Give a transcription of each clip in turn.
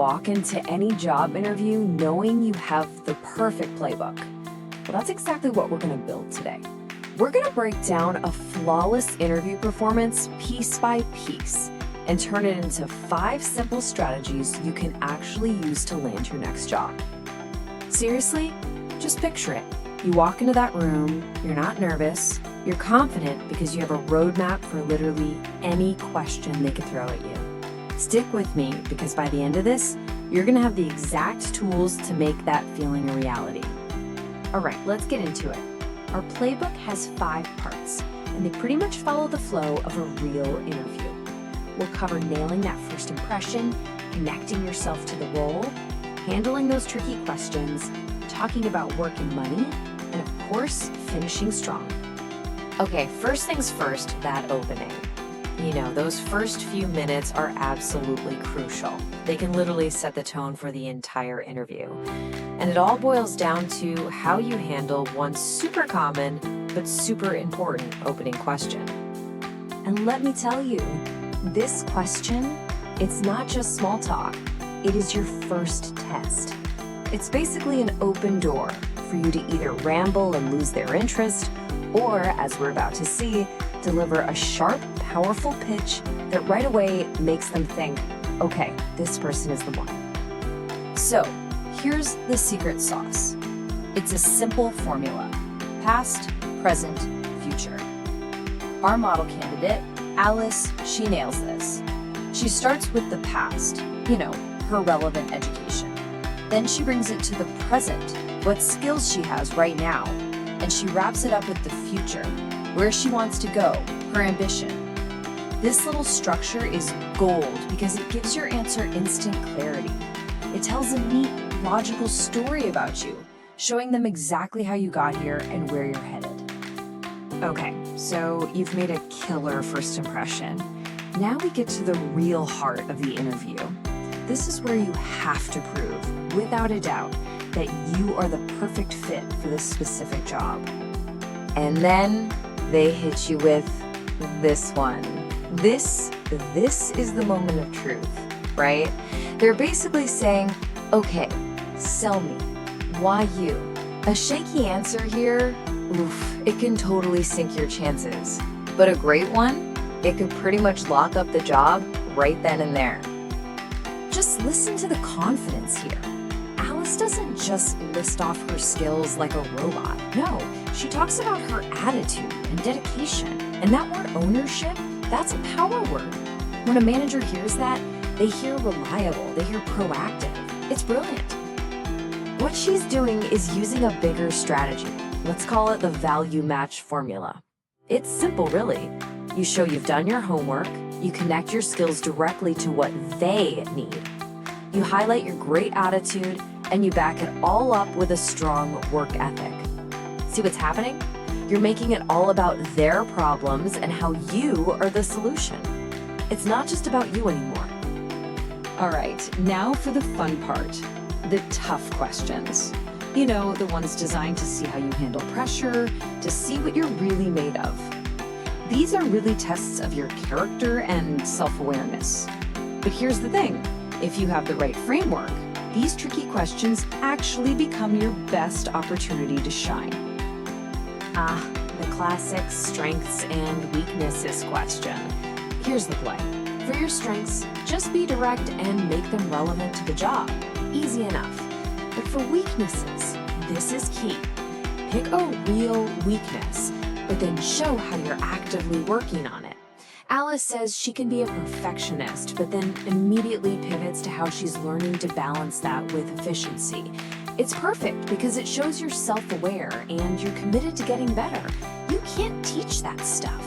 walk into any job interview knowing you have the perfect playbook? Well, that's exactly what we're going to build today. We're going to break down a flawless interview performance piece by piece and turn it into 5 simple strategies you can actually use to land your next job. Seriously, just picture it. You walk into that room, you're not nervous, you're confident because you have a roadmap for literally any question they could throw at you. Stick with me because by the end of this, you're going to have the exact tools to make that feeling a reality. All right, let's get into it. Our playbook has 5 parts, and they pretty much follow the flow of a real interview. We'll cover nailing that first impression, connecting yourself to the role, handling those tricky questions, talking about work and money, and of course, finishing strong. Okay, first things first, that opening. You know, those first few minutes are absolutely crucial. They can literally set the tone for the entire interview. And it all boils down to how you handle one super common but super important opening question. And let me tell you, this question, it's not just small talk, it is your first test. It's basically an open door for you to either ramble and lose their interest, or, as we're about to see, deliver a sharp, powerful pitch that right away makes them think, okay, this person is the one. So, here's the secret sauce. It's a simple formula: past, present, future. Our model candidate, Alice, she nails this. She starts with the past, her relevant education. Then she brings it to the present, what skills she has right now. And she wraps it up with the future, where she wants to go, her ambition. This little structure is gold because it gives your answer instant clarity. It tells a neat, logical story about you, showing them exactly how you got here and where you're headed. Okay, so you've made a killer first impression. Now we get to the real heart of the interview. This is where you have to prove, without a doubt, that you are the perfect fit for this specific job. And then they hit you with this one. This is the moment of truth, right? They're basically saying, okay, sell me. Why you? A shaky answer here, it can totally sink your chances. But a great one, it could pretty much lock up the job right then and there. Just listen to the confidence here. Alice doesn't just list off her skills like a robot. No, she talks about her attitude and dedication. And that word ownership, that's a power word. When a manager hears that, they hear reliable, they hear proactive. It's brilliant. What she's doing is using a bigger strategy. Let's call it the value match formula. It's simple, really. You show you've done your homework, you connect your skills directly to what they need. You highlight your great attitude, and you back it all up with a strong work ethic. See what's happening? You're making it all about their problems and how you are the solution. It's not just about you anymore. All right, now for the fun part, the tough questions. The ones designed to see how you handle pressure, to see what you're really made of. These are really tests of your character and self-awareness. But here's the thing, if you have the right framework, these tricky questions actually become your best opportunity to shine. The classic strengths and weaknesses question. Here's the play. For your strengths, just be direct and make them relevant to the job. Easy enough. But for weaknesses, this is key. Pick a real weakness, but then show how you're actively working on it. Alice says she can be a perfectionist, but then immediately pivots to how she's learning to balance that with efficiency. It's perfect because it shows you're self-aware and you're committed to getting better. You can't teach that stuff.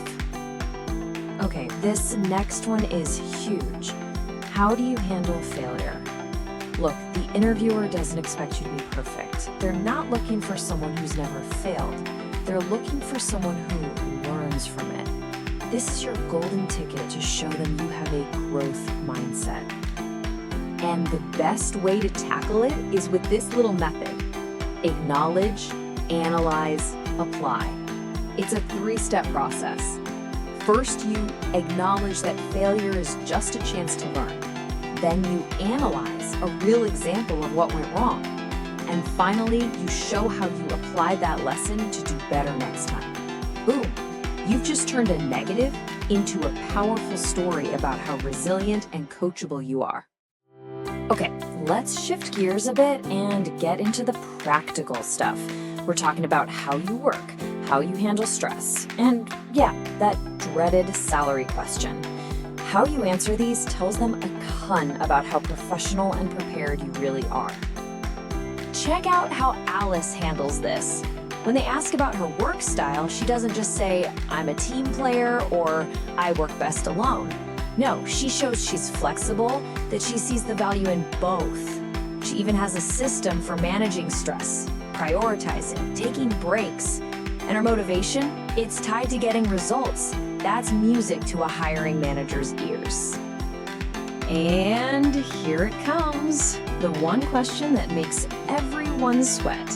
Okay, this next one is huge. How do you handle failure? Look, the interviewer doesn't expect you to be perfect. They're not looking for someone who's never failed. They're looking for someone who learns from it. This is your golden ticket to show them you have a growth mindset. And the best way to tackle it is with this little method. Acknowledge, analyze, apply. It's a 3-step process. First, you acknowledge that failure is just a chance to learn. Then you analyze a real example of what went wrong. And finally, you show how you applied that lesson to do better next time. Boom! You've just turned a negative into a powerful story about how resilient and coachable you are. Okay, let's shift gears a bit and get into the practical stuff. We're talking about how you work, how you handle stress, and yeah, that dreaded salary question. How you answer these tells them a ton about how professional and prepared you really are. Check out how Alice handles this. When they ask about her work style, she doesn't just say, "I'm a team player," or "I work best alone." No, she shows she's flexible, that she sees the value in both. She even has a system for managing stress, prioritizing, taking breaks. And her motivation? It's tied to getting results. That's music to a hiring manager's ears. And here it comes, the one question that makes everyone sweat.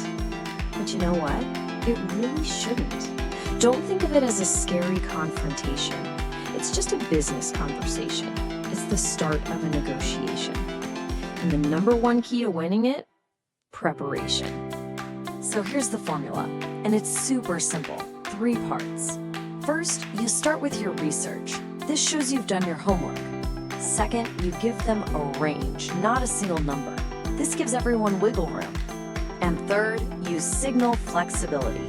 But you know what? It really shouldn't. Don't think of it as a scary confrontation. It's just a business conversation. It's the start of a negotiation. And the number one key to winning it? Preparation. So here's the formula, and it's super simple, 3 parts. First, you start with your research. This shows you've done your homework. Second, you give them a range, not a single number. This gives everyone wiggle room. And third, you signal flexibility.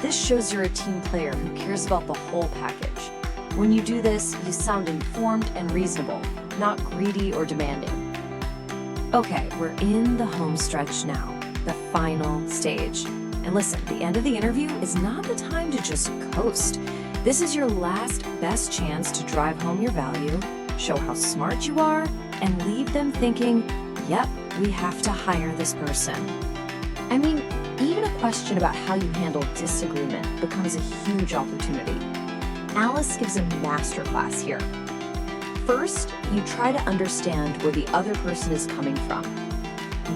This shows you're a team player who cares about the whole package. When you do this, you sound informed and reasonable, not greedy or demanding. Okay, we're in the home stretch now, the final stage. And listen, the end of the interview is not the time to just coast. This is your last best chance to drive home your value, show how smart you are, and leave them thinking, yep, we have to hire this person. I mean, even a question about how you handle disagreement becomes a huge opportunity. Alice gives a masterclass here. First, you try to understand where the other person is coming from.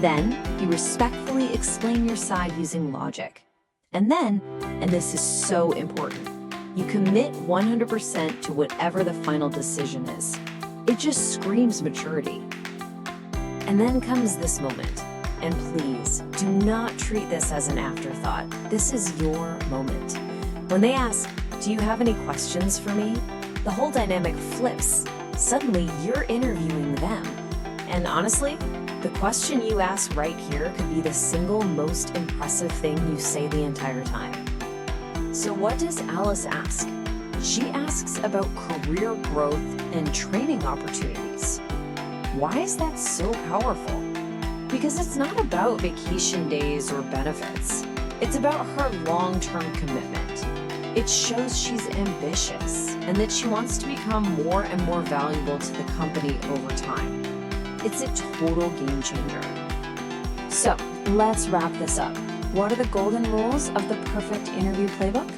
Then, you respectfully explain your side using logic. And then, and this is so important, you commit 100% to whatever the final decision is. It just screams maturity. And then comes this moment. And please, do not treat this as an afterthought. This is your moment. When they ask, "Do you have any questions for me?" the whole dynamic flips. Suddenly, you're interviewing them. And honestly, the question you ask right here could be the single most impressive thing you say the entire time. So what does Alice ask? She asks about career growth and training opportunities. Why is that so powerful? Because it's not about vacation days or benefits. It's about her long-term commitment. It shows she's ambitious and that she wants to become more and more valuable to the company over time. It's a total game changer. So let's wrap this up. What are the golden rules of the perfect interview playbook?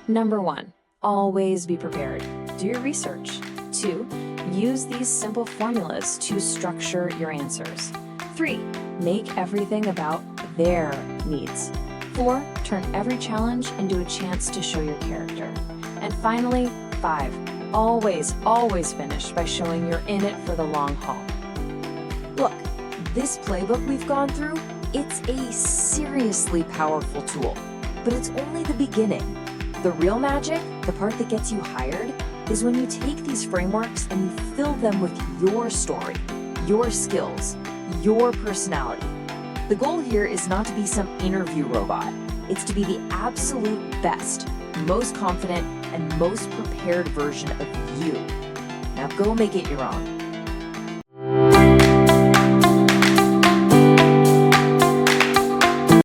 Number 1, always be prepared. Do your research. 2, use these simple formulas to structure your answers. 3, make everything about their needs. 4, turn every challenge into a chance to show your character. And finally, 5, always finish by showing you're in it for the long haul. Look, this playbook we've gone through, it's a seriously powerful tool, but it's only the beginning. The real magic, the part that gets you hired, is when you take these frameworks and you fill them with your story, your skills, your personality. The goal here is not to be some interview robot. It's to be the absolute best, most confident, and most prepared version of you. Now go make it your own.